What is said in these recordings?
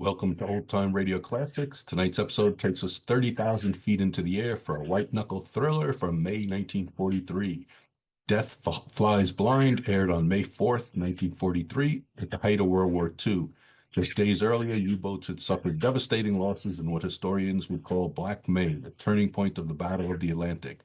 Welcome to Old Time Radio Classics. Tonight's episode takes us 30,000 feet into the air for a white-knuckle thriller from May 1943. Death Flies Blind aired on May 4th, 1943, at the height of World War II. Just days earlier, U-boats had suffered devastating losses in what historians would call Black May, the turning point of the Battle of the Atlantic.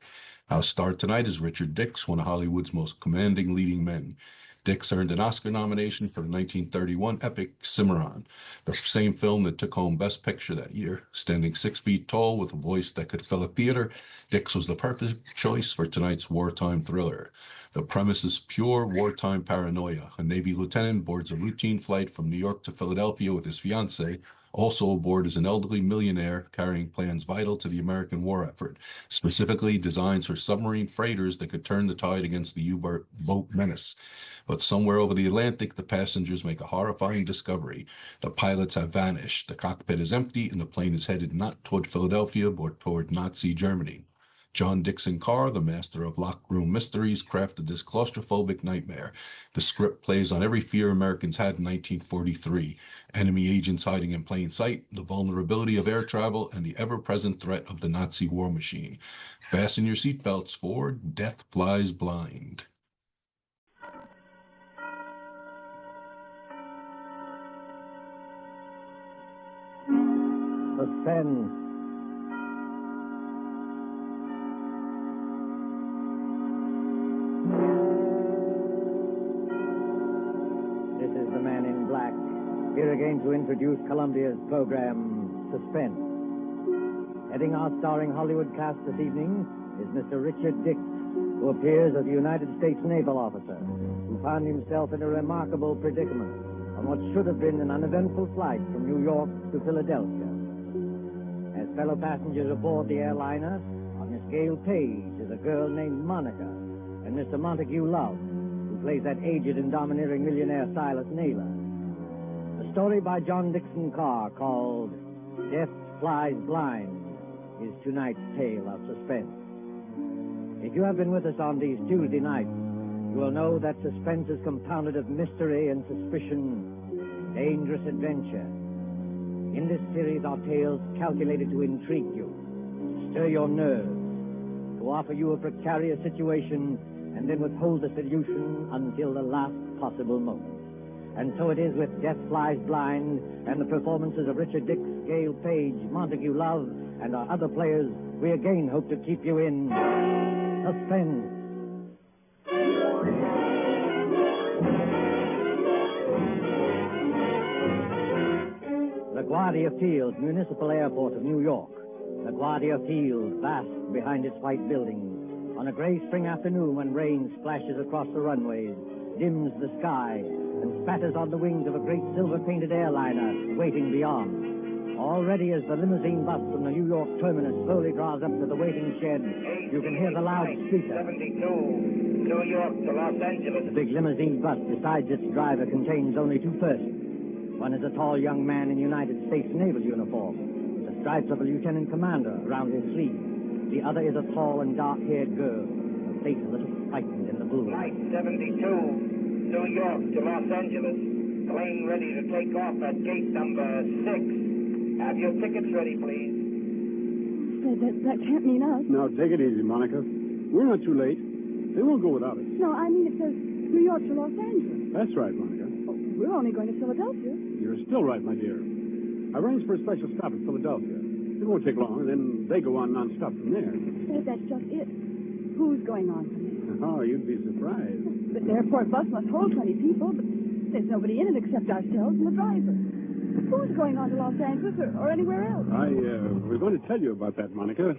Our star tonight is Richard Dix, one of Hollywood's most commanding leading men. Dix earned an Oscar nomination for the 1931 epic Cimarron, the same film that took home Best Picture that year. Standing 6 feet tall with a voice that could fill a theater, Dix was the perfect choice for tonight's wartime thriller. The premise is pure wartime paranoia. A Navy lieutenant boards a routine flight from New York to Philadelphia with his fiancée. Also aboard is an elderly millionaire carrying plans vital to the American war effort, specifically designs for submarine freighters that could turn the tide against the U-boat menace. But somewhere over the Atlantic, the passengers make a horrifying discovery. The pilots have vanished. The cockpit is empty, and the plane is headed not toward Philadelphia, but toward Nazi Germany. John Dixon CARR, the master of locked room mysteries, crafted this claustrophobic nightmare. The script plays on every fear Americans had in 1943. Enemy agents hiding in plain sight, the vulnerability of air travel, and the ever-present threat of the Nazi war machine. Fasten your seatbelts for Death Flies Blind. Suspense. This is the man in black, here again to introduce Columbia's program, Suspense. Heading our starring Hollywood cast this evening is Mr. Richard Dix, who appears as a United States naval officer who found himself in a remarkable predicament on what should have been an uneventful flight from New York to Philadelphia. As fellow passengers aboard the airliner are Miss GALE Page is a girl named Monica, and Mr. MONTAGU Love, who plays that aged and domineering millionaire Silas Naylor. A story by John Dixon CARR called Death Flies Blind is tonight's tale of suspense. If you have been with us on these Tuesday nights, you will know that suspense is compounded of mystery and suspicion, dangerous adventure. In this series are tales calculated to intrigue you, to stir your nerves, to offer you a precarious situation, and then withhold the solution until the last possible moment. And so it is with Death Flies Blind and the performances of Richard Dix, GALE Page, MONTAGU Love, and our other players, we again hope to keep you in suspense. LaGuardia Field, Municipal Airport of New York. LaGuardia Field, vast behind its white buildings. On a gray spring afternoon when rain splashes across the runways, dims the sky, and spatters on the wings of a great silver-painted airliner waiting beyond. Already as the limousine bus from the New York terminus slowly draws up to the waiting shed, you can hear the loudspeaker. 72, New York to Los Angeles. The big limousine bus, besides its driver, contains only two persons. One is a tall young man in United States naval uniform, with the stripes of a lieutenant commander around his sleeve. The other is a tall and dark-haired girl, her face a little frightened in the blue. Flight 72, New York to Los Angeles. Plane ready to take off at gate number 6. Have your tickets ready, please. That can't mean us. Now, take it easy, Monica. We're not too late. They won't go without us. No, I mean it says New York to Los Angeles. That's right, Monica. Oh, we're only going to Philadelphia. You're still right, my dear. I arranged for a special stop at Philadelphia. It won't take long, and then they go on non-stop from there. Say, that's just it. Who's going on from there? Oh, you'd be surprised. The airport bus must hold 20 people, but there's nobody in it except ourselves and the driver. Who's going on to Los Angeles or anywhere else? We're going to tell you about that, Monica.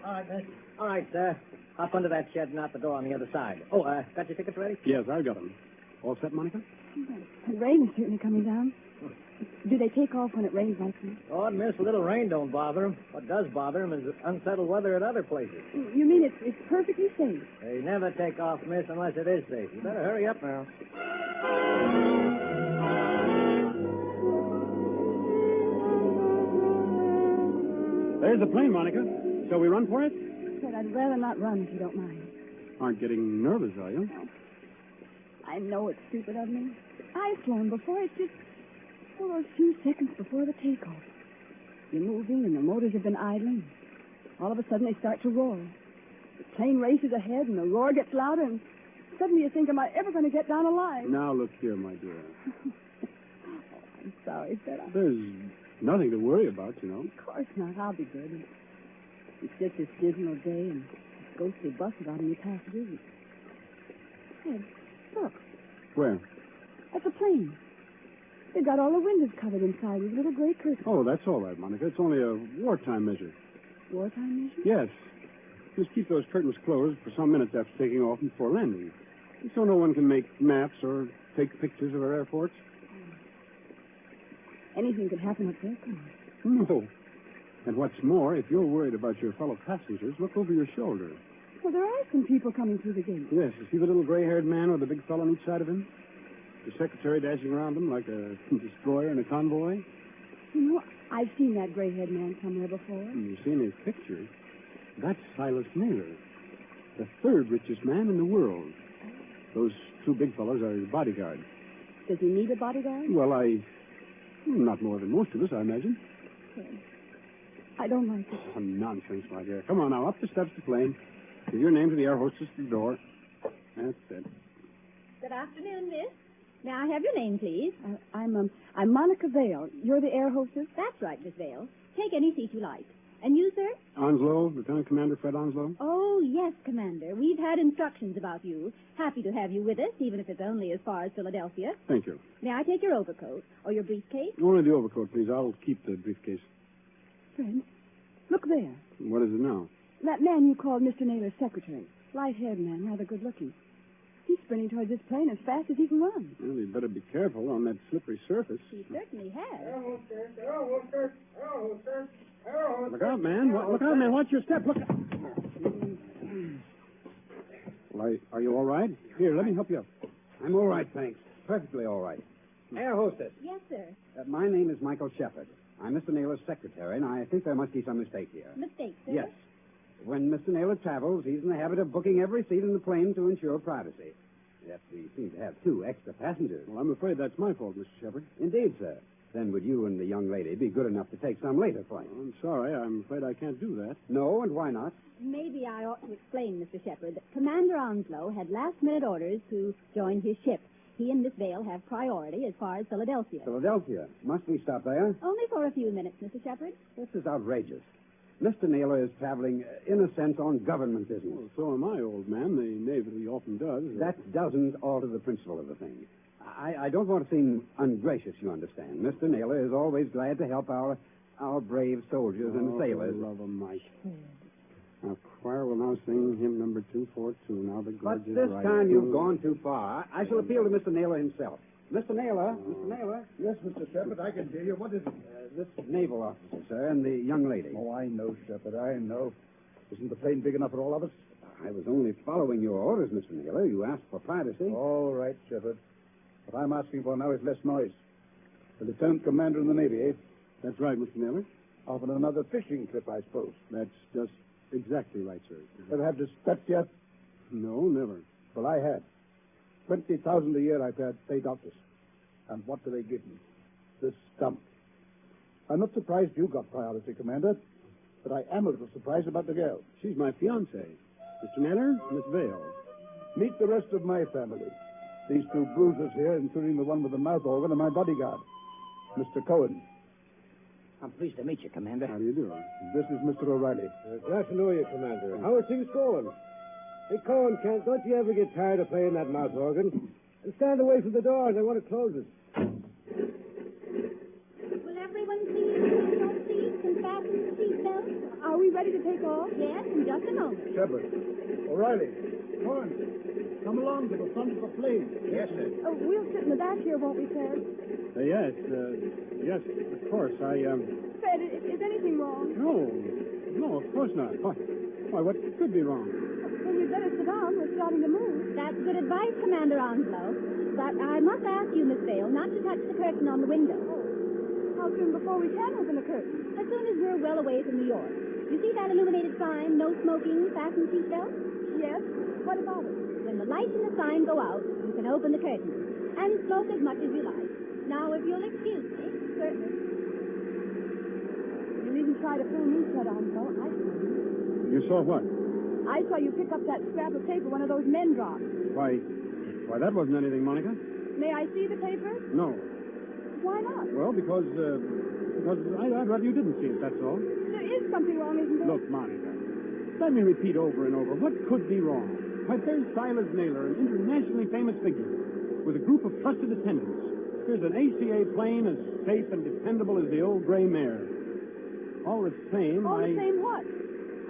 All right, miss. All right, sir. Hop under that shed and out the door on the other side. Oh, got your tickets ready? Yes, I got them. All set, Monica? The rain is certainly coming down. Do they take off when it rains like this? Oh, miss, a little rain don't bother them. What does bother them is unsettled weather at other places. You mean it's perfectly safe? They never take off, miss, unless it is safe. You better hurry up now. There's the plane, Monica. Shall we run for it? But I'd rather not run if you don't mind. Aren't getting nervous, are you? No. I know it's stupid of me. I've flown before. It's just Well, those few seconds before the takeoff. You're moving and the motors have been idling. All of a sudden they start to roar. The plane races ahead and the roar gets louder and suddenly you think, am I ever going to get down alive? Now, look here, my dear. I'm sorry, Sarah. There's nothing to worry about, you know. Of course not. I'll be good. It's just this dismal day and this ghostly bus without any passengers. Ed, look. Where? At the plane. They've got all the windows covered inside with little gray curtains. Oh, that's all right, Monica. It's only a wartime measure. Wartime measure? Yes. Just keep those curtains closed for some minutes after taking off and before landing. So no one can make maps or take pictures of our airports. Anything could happen up there, come No. And what's more, if you're worried about your fellow passengers, look over your shoulder. Well, there are some people coming through the gate. Yes, you see the little gray-haired man with the big fellow on each side of him? The secretary dashing around him like a destroyer in a convoy? You know, I've seen that gray-haired man somewhere before. You've seen his picture. That's Silas Naylor, the third richest man in the world. Those two big fellows are his bodyguards. Does he need a bodyguard? Well, not more than most of us, I imagine. Ed, I don't like it. Oh, nonsense, my dear. Come on now, up the steps to the plane. Give your name to the air hostess at the door. That's it. Good afternoon, miss. May I have your name, please? I'm Monica Vale. You're the air hostess? That's right, Miss Vale. Take any seat you like. And you, sir? Onslow, Lieutenant Commander Fred Onslow. Oh, yes, Commander. We've had instructions about you. Happy to have you with us, even if it's only as far as Philadelphia. Thank you. May I take your overcoat or your briefcase? Only the overcoat, please. I'll keep the briefcase. Fred, look there. What is it now? That man you called Mr. Naylor's secretary. Light-haired man, rather good-looking. He's sprinting towards this plane as fast as he can run. Well, you'd better be careful on that slippery surface. He certainly has. Look out, man. Look out, man. Watch your step. Look out. Well, are you all right? Here, let me help you up. I'm all right, thanks. Perfectly all right. Air hostess. Yes, sir. My name is Michael Shepard. I'm Mr. Naylor's secretary, and I think there must be some mistake here. Mistake, sir? Yes. When Mr. Naylor travels, he's in the habit of booking every seat in the plane to ensure privacy. Yet we seem to have 2 extra passengers. Well, I'm afraid that's my fault, Mr. Shepard. Indeed, sir. Then would you and the young lady be good enough to take some later flight? Well, I'm sorry. I'm afraid I can't do that. No, and why not? Maybe I ought to explain, Mr. Shepard, that Commander Onslow had last-minute orders to join his ship. He and Miss Vale have priority as far as Philadelphia. Philadelphia. Must we stop there? Only for a few minutes, Mr. Shepard. This is outrageous. Mr. Naylor is traveling, in a sense, on government business. Well, so am I, old man. The Navy often does. That doesn't alter the principle of the thing. I don't want to seem ungracious, you understand. Mr. Naylor is always glad to help our brave soldiers and sailors. Love 'em, Mike. Our choir will now sing hymn number 242. Now the gorgeous But this right time you've gone too far. I shall appeal to Mr. Naylor himself. Mr. Naylor? Mr. Naylor? Yes, Mr. Shepard, I can hear you. What is it? This naval officer, sir, and the young lady. Oh, I know, Shepard, I know. Isn't the plane big enough for all of us? I was only following your orders, Mr. Naylor. You asked for privacy. All right, Shepard. What I'm asking for now is less noise. The Lieutenant Commander in the Navy, eh? That's right, Mr. Naylor. Off on another fishing trip, I suppose. That's just exactly right, sir. Ever had this pet yet? No, never. Well, I had. 20,000 a year I've had paid doctors. And what do they give me? This stump. I'm not surprised you got priority, Commander, but I am a little surprised about the girl. She's my fiancée. Mr. Naylor, Miss Vale. Meet the rest of my family. These 2 bruisers here, including the one with the mouth organ, are my bodyguard, Mr. Cohen. I'm pleased to meet you, Commander. How do you do? This is Mr. O'Reilly. Glad to know you, Commander. How are things going? Hey, Cohen, don't you ever get tired of playing that mouth organ? And stand away from the doors. I want to close it. Will everyone please take your seats and fasten the seatbelts? Are we ready to take off? Yes, in just a moment. Shepard. O'Reilly. Cohen. Come along to the front of the plane. Yes, sir. Oh, we'll sit in the back here, won't we, Fred? Yes, of course. Fred, is anything wrong? No, of course not. Why, what could be wrong? Then you'd better sit down. We're starting to move. That's good advice, Commander Onslow. But I must ask you, Miss Vale, not to touch the curtain on the window. How soon before we can open the curtain? As soon as we're well away from New York. You see that illuminated sign, no smoking, fasten seatbelt? Yes. What about it? When the lights in the sign go out, you can open the curtain and smoke as much as you like. Now, if you'll excuse me. Certainly. You needn't try to fool me, said Onslow. I saw you. You saw what? I saw you pick up that scrap of paper one of those men dropped. Why, that wasn't anything, Monica. May I see the paper? No. Why not? Well, because I'd rather you didn't see it, that's all. There is something wrong, isn't there? Look, Monica, let me repeat over and over, what could be wrong? Why, there's Silas Naylor, an internationally famous figure, with a group of trusted attendants. Here's an ACA plane as safe and dependable as the old gray mare. All the same, All the same what?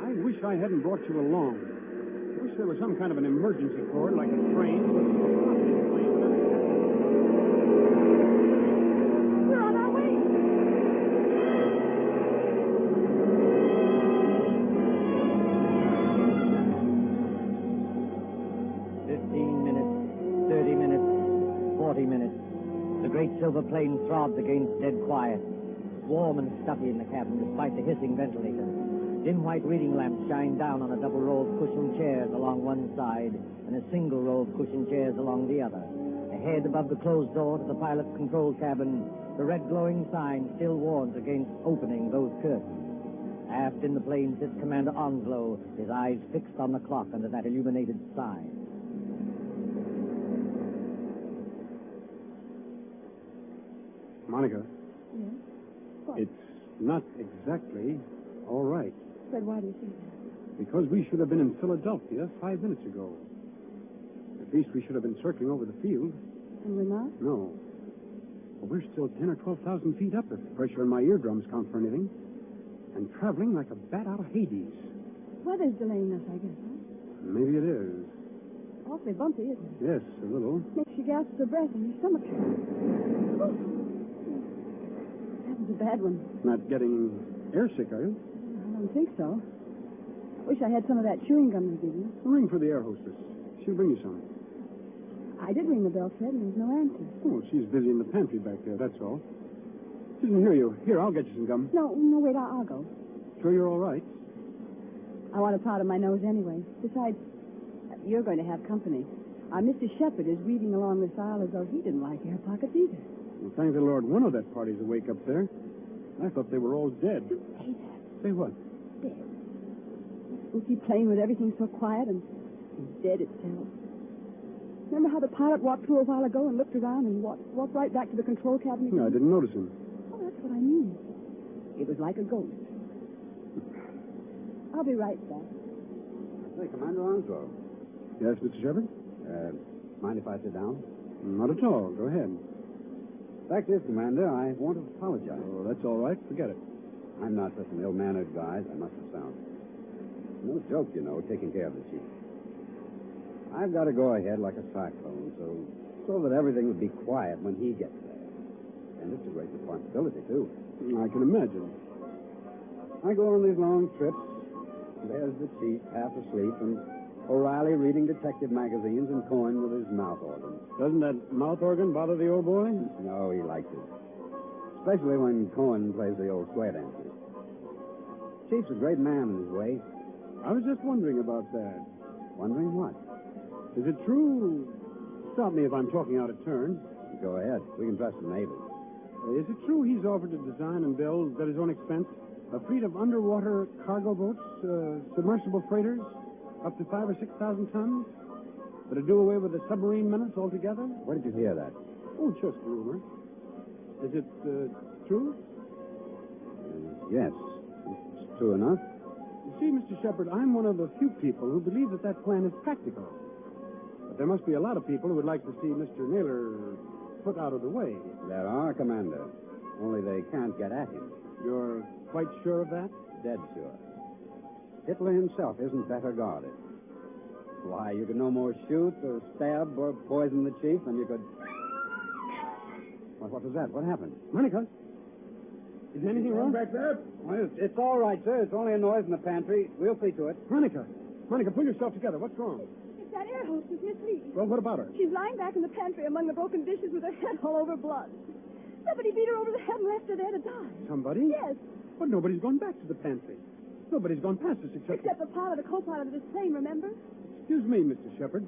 I wish I hadn't brought you along. I wish there was some kind of an emergency cord, like a train. We're on our way. Minutes, 30 minutes, 40 minutes. The great silver plane throbs against dead quiet. Warm and stuffy in the cabin despite the hissing ventilator. Dim white reading lamps shine down on a double row of cushioned chairs along one side and a single row of cushioned chairs along the other. Ahead, above the closed door to the pilot's control cabin, the red glowing sign still warns against opening those curtains. Aft in the plane sits Commander Onslow, his eyes fixed on the clock under that illuminated sign. Monica. Yes? What? It's not exactly all right. Fred, why do you say that? Because we should have been in Philadelphia 5 minutes ago. At least we should have been circling over the field. And we're not? No. Well, we're still 10 or 12,000 feet up if the pressure in my eardrums count for anything. And traveling like a bat out of Hades. Weather's delaying us, I guess, huh? Maybe it is. Awfully bumpy, isn't it? Yes, a little. Makes you gasp for breath and your stomach hurts. That was a bad one. Not getting airsick, are you? I don't think so. I wish I had some of that chewing gum they give you. Ring for the air hostess. She'll bring you some. I did ring the bell, Fred, and there's no answer. Oh, she's busy in the pantry back there, that's all. She doesn't hear you. Here, I'll get you some gum. No, wait, I'll go. Sure you're all right? I want a part of my nose anyway. Besides, you're going to have company. Our Mr. Shepard is reading along this aisle as though he didn't like air pockets either. Well, thank the Lord, one of that party's awake up there. I thought they were all dead. Say that. Say what? Dead. Spooky plane with everything so quiet and dead itself. Remember how the pilot walked through a while ago and looked around and walked right back to the control cabin again? No, I didn't notice him. Oh, that's what I mean. It was like a ghost. I'll be right back. Hey, Commander Onslow. Yes, Mr. Shepard? Mind if I sit down? Not at all. Go ahead. Fact is, Commander, I want to apologize. Oh, that's all right. Forget it. I'm not such an ill-mannered guy as I must have sounded. No joke, you know, taking care of the chief. I've got to go ahead like a cyclone, so that everything would be quiet when he gets there. And it's a great responsibility, too. I can imagine. I go on these long trips. There's the chief, half asleep, and O'Reilly reading detective magazines and Cohen with his mouth organ. Doesn't that mouth organ bother the old boy? No, he likes it. Especially when Cohen plays the old square dances. Chief's a great man in his way. I was just wondering about that. Wondering what? Is it true? Stop me if I'm talking out of turn. Go ahead. We can trust the neighbors. Is it true he's offered to design and build, at his own expense, a fleet of underwater cargo boats, submersible freighters, up to 5,000 or 6,000 tons, that'll do away with the submarine menace altogether? Where did you hear that? Oh, just rumor. Is it true? Yes. It's true enough. You see, Mr. Shepard, I'm one of the few people who believe that plan is practical. But there must be a lot of people who would like to see Mr. Naylor put out of the way. There are, Commander. Only they can't get at him. You're quite sure of that? Dead sure. Hitler himself isn't better guarded. Why, you could no more shoot or stab or poison the chief than you could... What was that? What happened? Monica? Is anything wrong? Back there? Well, it's all right, sir. It's only a noise in the pantry. We'll see to it. Monica, pull yourself together. What's wrong? It's that air hostess, Miss Lee. Well, what about her? She's lying back in the pantry among the broken dishes with her head all over blood. Somebody beat her over the head and left her there to die. Somebody? Yes. But nobody's gone back to the pantry. Nobody's gone past us except... Except the pilot, the co-pilot of this plane, remember? Excuse me, Mr. Shepard.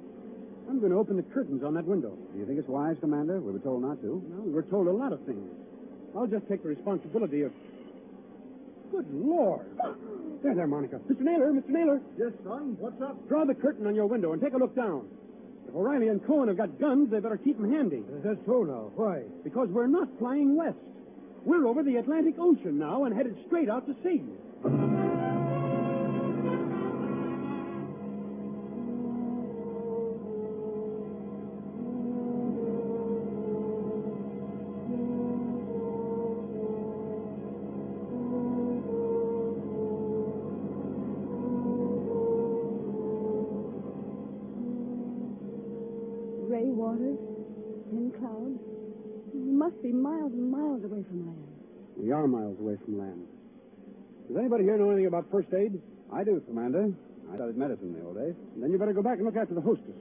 I'm going to open the curtains on that window. Do you think it's wise, Commander? We were told not to. Well, we were told a lot of things. I'll just take the responsibility of... Good Lord. There, Monica. Mr. Naylor. Yes, son. What's up? Draw the curtain on your window and take a look down. If O'Reilly and Cohen have got guns, they better keep them handy. That's so now. Why? Because we're not flying west. We're over the Atlantic Ocean now and headed straight out to sea. Gray waters, thin clouds. We must be miles and miles away from land. We are miles away from land. Does anybody here know anything about first aid? I do, Commander. I studied medicine in the old days. Then you better go back and look after the hostess.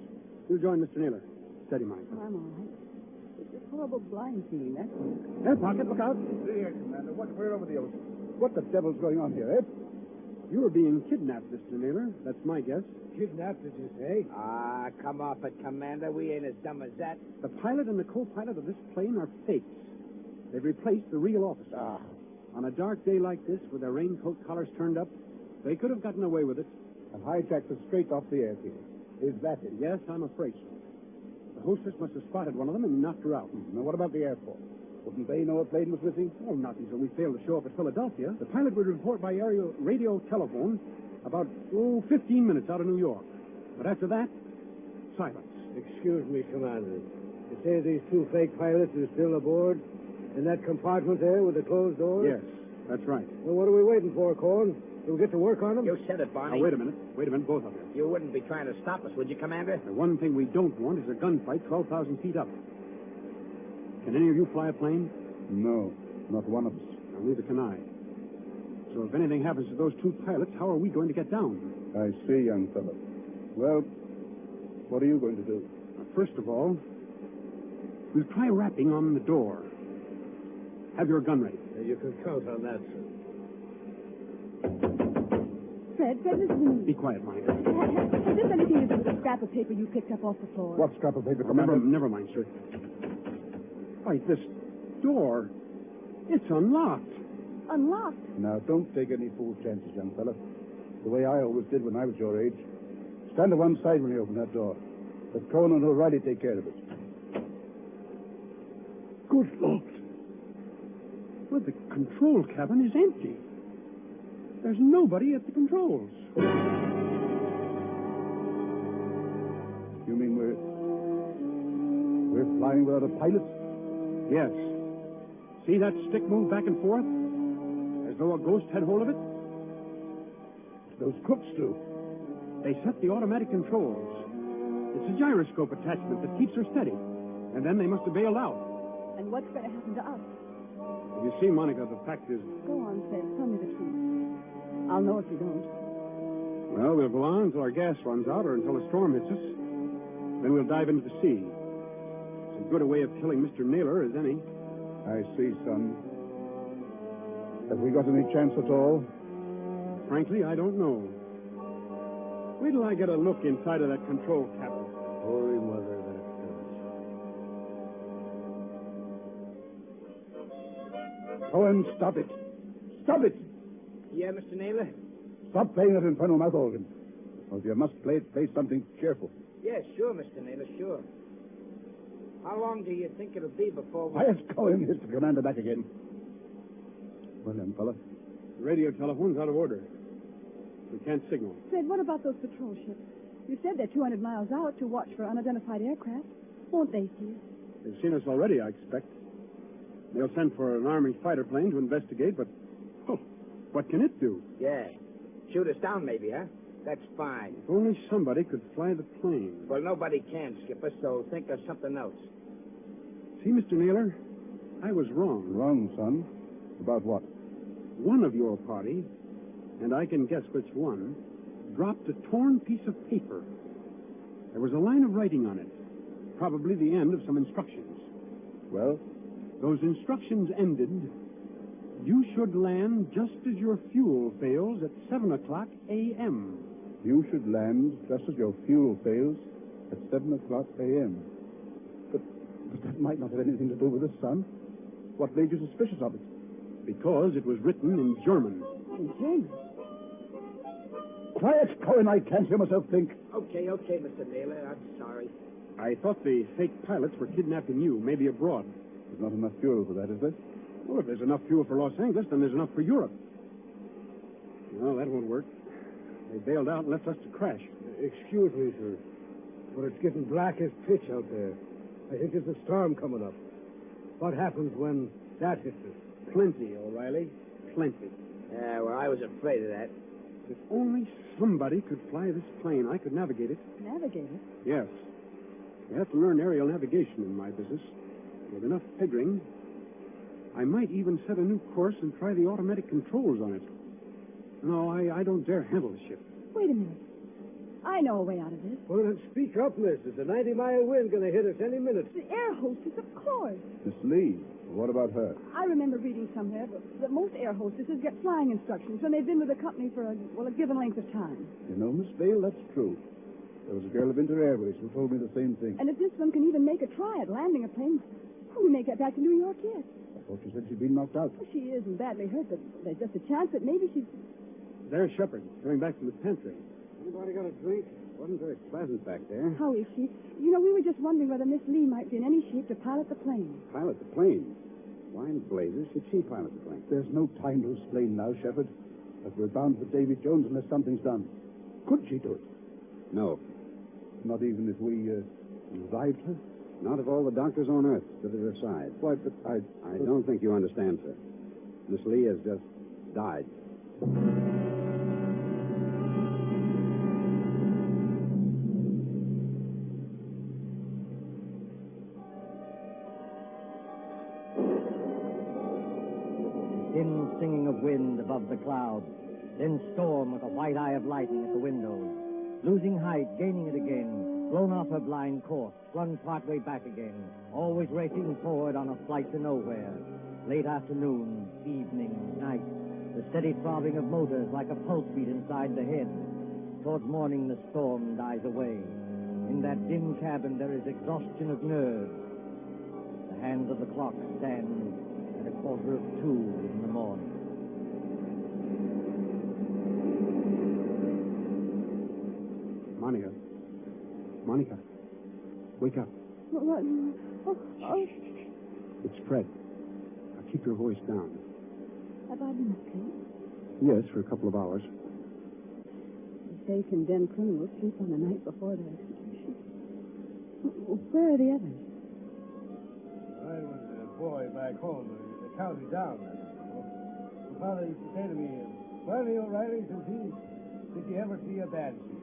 You join Mr. Naylor. Steady, Monica. Oh, I'm all right. It's this horrible blind feeling, that's all. There, Pocket, look out. See here, Commander. We're over the ocean. What the devil's going on here, eh? You were being kidnapped, Mr. Naylor. That's my guess. Kidnapped, did you say? Ah, come off it, Commander. We ain't as dumb as that. The pilot and the co-pilot of this plane are fakes. They've replaced the real officer. On a dark day like this, with their raincoat collars turned up, they could have gotten away with it. And hijacked us straight off the airfield. Is that it? Yes, I'm afraid so. The hostess must have spotted one of them and knocked her out. Now, what about the Air Force? Wouldn't they know a plane was missing? Oh, not until we failed to show up at Philadelphia. The pilot would report by radio telephone about, 15 minutes out of New York. But after that, silence. Excuse me, Commander. You say these two fake pilots are still aboard? In that compartment there with the closed doors? Yes, that's right. Well, what are we waiting for, Cohen? We'll get to work on them? You said it, Barney. Now, wait a minute, both of you. You wouldn't be trying to stop us, would you, Commander? The one thing we don't want is a gunfight 12,000 feet up. Can any of you fly a plane? No, not one of us. Well, neither can I. So if anything happens to those two pilots, how are we going to get down? I see, young fellow. Well, what are you going to do? First of all, we'll try rapping on the door. Have your gun ready. You can count on that, sir. Fred, listen. Be quiet, Monica. Has this anything to do with the scrap of paper you picked up off the floor? What scrap of paper, Commander? Never mind, sir. Why, this door, it's unlocked. Unlocked? Now, don't take any fool chances, young fella. The way I always did when I was your age. Stand to one side when you open that door. Let Cohen and O'Reilly take care of it. Good Lord. Well, the control cabin is empty. There's nobody at the controls. You mean we're flying without a pilot? Yes. See that stick move back and forth? As though a ghost had hold of it? Those crooks do. They set the automatic controls. It's a gyroscope attachment that keeps her steady. And then they must have bailed out. And what's going to happen to us? You see, Monica, the fact is... Go on, Fred. Tell me the truth. I'll know if you don't. Well, we'll go on until our gas runs out or until a storm hits us. Then we'll dive into the sea. It's as good a way of killing Mr. Naylor as any. I see, son. Have we got any chance at all? Frankly, I don't know. Wait till I get a look inside of that control cabin. Holy Mother, that does. Cohen, stop it. Stop it! Yeah, Mr. Naylor? Stop playing that infernal mouth organ. Or if you must play it, play something cheerful. Yeah, sure, Mr. Naylor, sure. How long do you think it'll be before we... Yes, Cohen, here's the commander back again. Well, young fella. The radio telephone's out of order. We can't signal. Fred, what about those patrol ships? You said they're 200 miles out to watch for unidentified aircraft. Won't they see us? They've seen us already, I expect. They'll send for an Army fighter plane to investigate, but... Oh, what can it do? Yeah. Shoot us down, maybe, huh? That's fine. If only somebody could fly the plane. Well, nobody can, Skipper, so think of something else. See, Mr. Naylor, I was wrong. Wrong, son. About what? One of your party, and I can guess which one, dropped a torn piece of paper. There was a line of writing on it, probably the end of some instructions. Well? Those instructions ended, you should land just as your fuel fails at 7 o'clock a.m. You should land just as your fuel fails at 7 o'clock a.m. But that might not have anything to do with the sun. What made you suspicious of it? Because it was written in German. In German? Quiet, Cohen. I can't hear myself think. Okay, Mr. Naylor. I'm sorry. I thought the fake pilots were kidnapping you, maybe abroad. There's not enough fuel for that, is there? Well, if there's enough fuel for Los Angeles, then there's enough for Europe. No, that won't work. They bailed out and left us to crash. Excuse me, sir, but it's getting black as pitch out there. I think there's a storm coming up. What happens when that hits us? Plenty, O'Reilly. Plenty. Yeah, well, I was afraid of that. If only somebody could fly this plane, I could navigate it. Navigate it? Yes. You have to learn aerial navigation in my business. With enough figuring, I might even set a new course and try the automatic controls on it. No, I don't dare handle the ship. Wait a minute. I know a way out of this. Well, then speak up, miss. There's a 90-mile wind going to hit us any minute. The air hostess, of course. Miss Lee, what about her? I remember reading somewhere that most air hostesses get flying instructions when they've been with a company for a given length of time. You know, Miss Vale, that's true. There was a girl of Inter Airways who told me the same thing. And if this one can even make a try at landing a plane, we may get back to New York yet. I thought you said she'd been knocked out. Well, she isn't badly hurt, but there's just a chance that maybe she's... There's Shepard, coming back from the pantry. Anybody got a drink? Wasn't very pleasant back there. How is she? You know, we were just wondering whether Miss Lee might be in any shape to pilot the plane. Pilot the plane? Why in blazes should she pilot the plane? There's no time to explain now, Shepard. But we're bound for Davy Jones unless something's done. Could she do it? No. Not even if we revived her? Not if all the doctors on Earth stood at her side. Why, but I don't think you understand, sir. Miss Lee has just died. Dim singing of wind above the clouds, then storm with a white eye of lightning at the windows. Losing height, gaining it again, blown off her blind course, flung partway back again, always racing forward on a flight to nowhere. Late afternoon, evening, night, the steady throbbing of motors like a pulse beat inside the head. Towards morning, the storm dies away. In that dim cabin, there is exhaustion of nerves. The hands of the clock stand at 1:45 in the morning. Monica, wake up. What? Oh. It's Fred. Now keep your voice down. Have I been asleep? Yes, for a couple of hours. They say condemned criminals sleep on the night before their execution. Where are the others? I was a boy back home in the county down there. My father used to say to me, "Barney O'Reilly," says he, "did you ever see a banshee?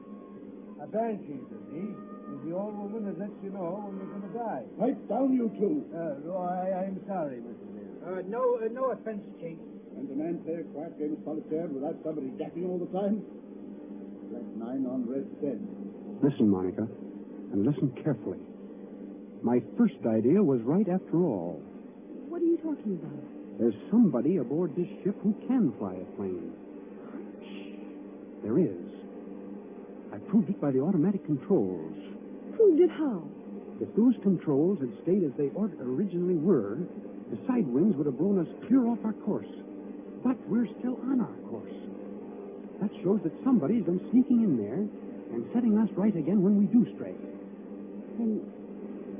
A banshee," says he, "is the old woman that lets you know when you're going to die." Pipe down, you two. I'm sorry, Mr. Mayor. No offense, Chief. And the man play a quiet game of solitaire without somebody jacking all the time? Flat 9 on red 10. Listen, Monica, and listen carefully. My first idea was right after all. What are you talking about? There's somebody aboard this ship who can fly a plane. Shh. There is. I proved it by the automatic controls. Proved it how? If those controls had stayed as they originally were, the side winds would have blown us clear off our course. But we're still on our course. That shows that somebody's been sneaking in there and setting us right again when we do stray. And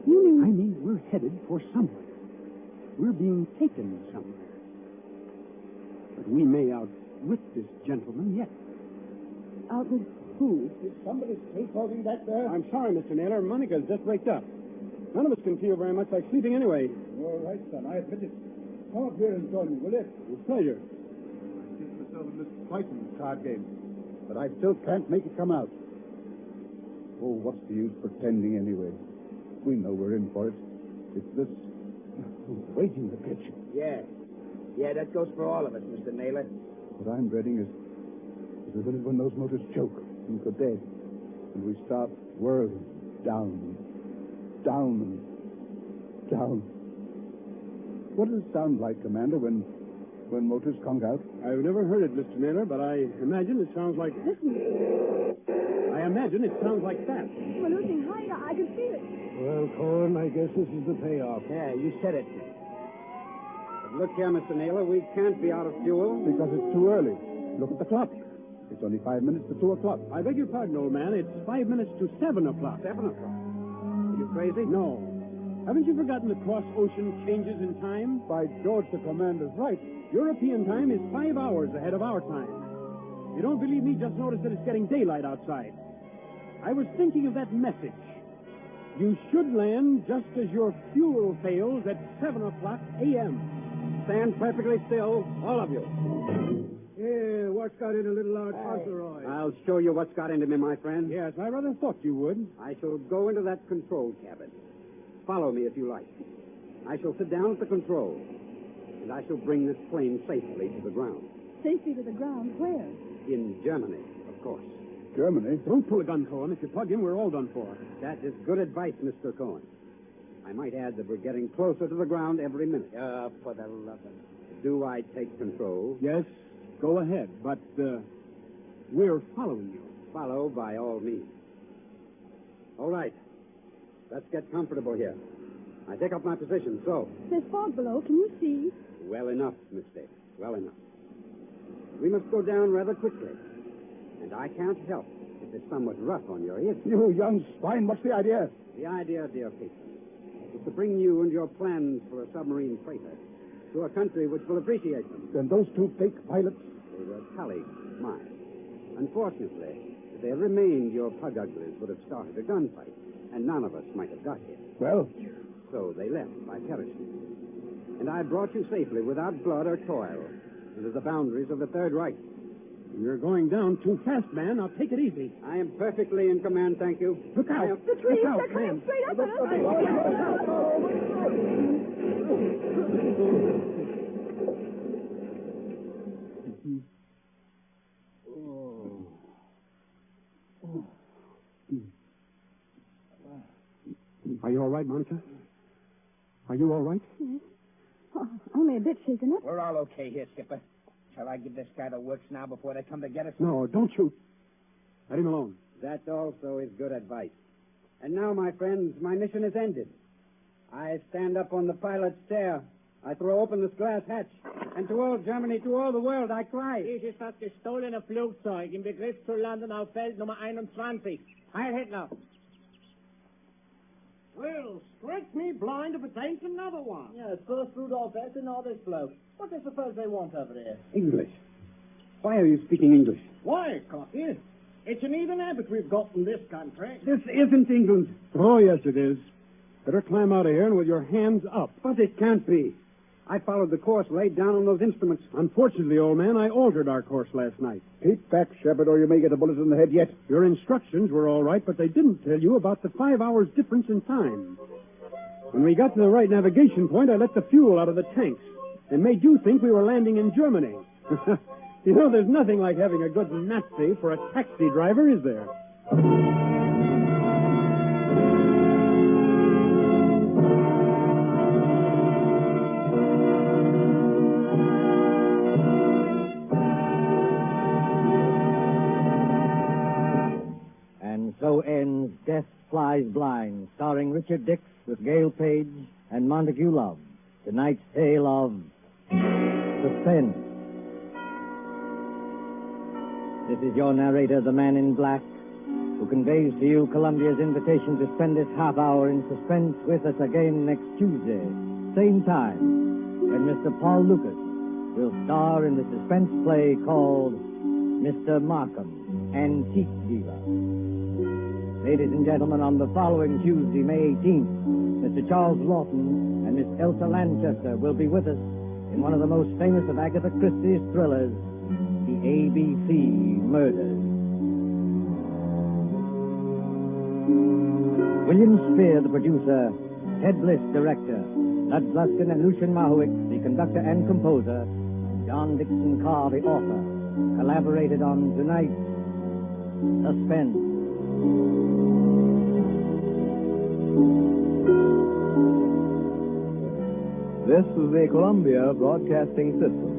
you mean... I mean, we're headed for somewhere. We're being taken somewhere. But we may outwit this gentleman yet. Outwit who? Is somebody still talking back there? I'm sorry, Mr. Naylor. Monica's just waked up. None of us can feel very much like sleeping anyway. All right, son. I admit it. Come up here and join me, will you? With pleasure. I think myself in this Clayton's card game, but I still can't make it come out. Oh, what's the use pretending anyway? We know we're in for it. It's this waiting the pitch. Yeah, that goes for all of us, Mr. Naylor. What I'm dreading is the minute when those motors choke and go dead, and we start whirling down. What does it sound like, Commander, when when motors conk out? I've never heard it, Mr. Naylor, but I imagine it sounds like... Listen, I imagine it sounds like that. we're losing height. I can feel it. Well, Cohen, I guess this is the payoff. Yeah, you said it. But look here, Mr. Naylor, we can't be out of fuel. Because it's too early. Look at the clock. It's only 5 minutes to 2 o'clock. I beg your pardon, old man. It's 5 minutes to 7 o'clock. 7 o'clock. Are you crazy? No. Haven't you forgotten the cross-ocean changes in time? By George, the commander's right. European time is 5 hours ahead of our time. If you don't believe me, just notice that it's getting daylight outside. I was thinking of that message. You should land just as your fuel fails at 7 o'clock a.m. Stand perfectly still, all of you. Yeah, what's got in a little Lord Fauntleroy? I'll show you what's got into me, my friend. Yes, I rather thought you would. I shall go into that control cabin. Follow me if you like. I shall sit down at the controls, and I shall bring this plane safely to the ground. Safely to the ground. Where? In Germany, of course. Germany? Don't pull a gun, Cohen. If you plug in, we're all done for. That is good advice, Mr. Cohen. I might add that we're getting closer to the ground every minute. For the love of... Do I take control? Yes, go ahead, but we're following you. Follow by all means. All right. Let's get comfortable here. I take up my position, so. There's fog below. Can you see? Well enough, Miss Davis. Well enough. We must go down rather quickly. And I can't help if it's somewhat rough on your ears. You young swine, what's the idea? The idea, dear patron, is to bring you and your plans for a submarine freighter to a country which will appreciate them. Then those two fake pilots? They were colleagues of mine. Unfortunately, if they had remained, your pug uglies would have started a gunfight, and none of us might have got here. Well? So they left by parachute. And I brought you safely, without blood or toil, into the boundaries of the Third Reich. You're going down too fast, man. Now take it easy. I am perfectly in command, thank you. Look out. The trees, Look out, they're coming man. straight up at us. Are you all right, Monica? Are you all right? Yes. Oh, only a bit shaken up. We're all okay here, Skipper. Shall I give this guy the works now before they come to get us? No, don't shoot. Let him alone. That also is good advice. And now, my friends, my mission is ended. I stand up on the pilot's chair. I throw open this glass hatch. And to all Germany, to all the world, I cry. Dies ist das gestohlene Flugzeug im Begriff zu landen auf Feld Nummer 21. Heil Hitler. Well, strike me blind if it ain't another one. Yeah, first Rudolph S. and all this bloke. What do you suppose they want over there? English. Why are you speaking English? Why, Coffee? It's an even habit we've got in this country. This isn't England. Oh, yes, it is. Better climb out of here and with your hands up. But it can't be. I followed the course laid down on those instruments. Unfortunately, old man, I altered our course last night. Keep back, Shepard, or you may get a bullet in the head yet. Your instructions were all right, but they didn't tell you about the 5 hours difference in time. When we got to the right navigation point, I let the fuel out of the tanks and made you think we were landing in Germany. You know, there's nothing like having a good Nazi for a taxi driver, is there? And so ends Death Flies Blind, starring Richard Dix with Gale Page and Montagu Love. Tonight's tale of Suspense. This is your narrator, the Man in Black, who conveys to you Columbia's invitation to spend this half hour in suspense with us again next Tuesday, same time, when Mr. Paul Lucas will star in the suspense play called Mr. Markham, Antique Diva. Ladies and gentlemen, on the following Tuesday, May 18th, Mr. Charles Lawton and Miss Elsa Lanchester will be with us in one of the most famous of Agatha Christie's thrillers, The ABC Murders. William Spear, the producer, Ted Bliss, director, Lud Gluskin and Lucian Mahowick, the conductor and composer, and John Dickson Carr, the author, collaborated on tonight's Suspense. This is the Columbia Broadcasting System.